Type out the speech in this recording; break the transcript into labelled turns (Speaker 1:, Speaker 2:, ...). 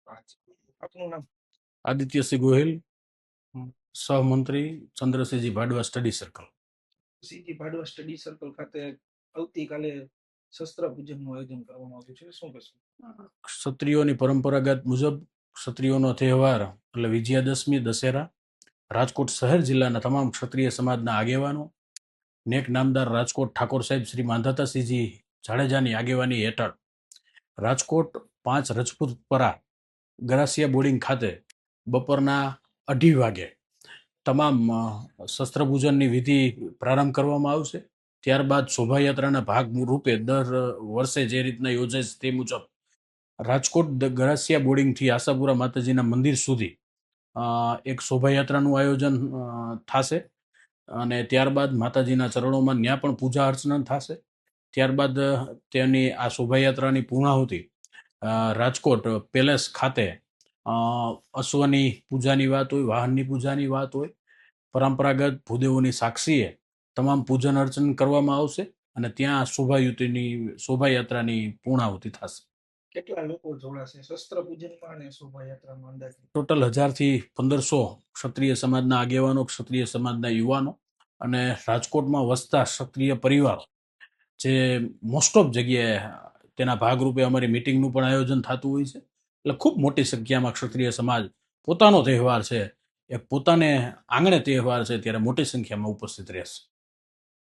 Speaker 1: આપનું નામ?
Speaker 2: આદિત્યસિંહ ગોહિલ,
Speaker 1: હમ.
Speaker 2: સહમંત્રી Chandrasinhji Bhadva study circle.
Speaker 1: CG Bhadva study circle ખાતે આવતીકાલે શસ્ત્ર પૂજનનું આયોજન કરવામાં આવ્યું છે, શું કહેશો?
Speaker 2: ક્ષત્રિયોની પરંપરાગત મુજબ ક્ષત્રિયોનો તહેવાર એટલે વિજયાદશમી દશેરા રાજકોટ શહેર જિલ્લાના તમામ ક્ષત્રિય સમાજના આગેવાનો નેક નામદાર રાજકોટ ઠાકોર સાહેબ શ્રી માંધાતાસિંહજી જાડેજાની આગેવાની હેઠળ રાજકોટ 5 રજપૂતપરા ગરાસિયા બોર્ડિંગ ખાતે બપોરના 2:30 વાગે તમામ શસ્ત્રપૂજનની વિધિ પ્રારંભ કરવામાં આવશે. ત્યારબાદ શોભાયાત્રાના ભાગ રૂપે દર વર્ષે જે રીતના યોજાય છે તે મુજબ રાજકોટ ગરાસિયા બોર્ડિંગથી આશાપુરા માતાજીના મંદિર સુધી એક શોભાયાત્રાનું આયોજન થશે અને ત્યારબાદ માતાજીના ચરણોમાં ત્યાં પણ પૂજા અર્ચના થશે. ત્યારબાદ તેની આ શોભાયાત્રાની પૂર્ણાહુતિ રાજકોટ પેલેસ ખાતે અશ્વની પૂજાની વાત હોય, વાહનની પૂજાની વાત હોય, પરંપરાગત ભૂદેવોની સાક્ષીએ તમામ પૂજન અર્ચન કરવામાં આવશે અને ત્યાં શોભાયાત્રાની પૂર્ણાહુતિ થશે.
Speaker 1: કેટલા લોકો જોડાશે શસ્ત્ર પૂજનમાં અને શોભાયાત્રામાં અંદાજે?
Speaker 2: ટોટલ 1000 થી 1500 ક્ષત્રિય સમાજના આગેવાનો, ક્ષત્રિય સમાજના યુવાનો અને રાજકોટમાં વસતા ક્ષત્રિય પરિવારો જે મોસ્ટ ઓફ જગ્યાએ તેના ભાગરૂપે અમારી મિટિંગનું પણ આયોજન થતું હોય છે. એટલે ખૂબ મોટી સંખ્યામાં ક્ષત્રિય સમાજ પોતાનો તહેવાર છે એ પોતાને આંગણે તહેવાર છે ત્યારે મોટી સંખ્યામાં ઉપસ્થિત રહેશે.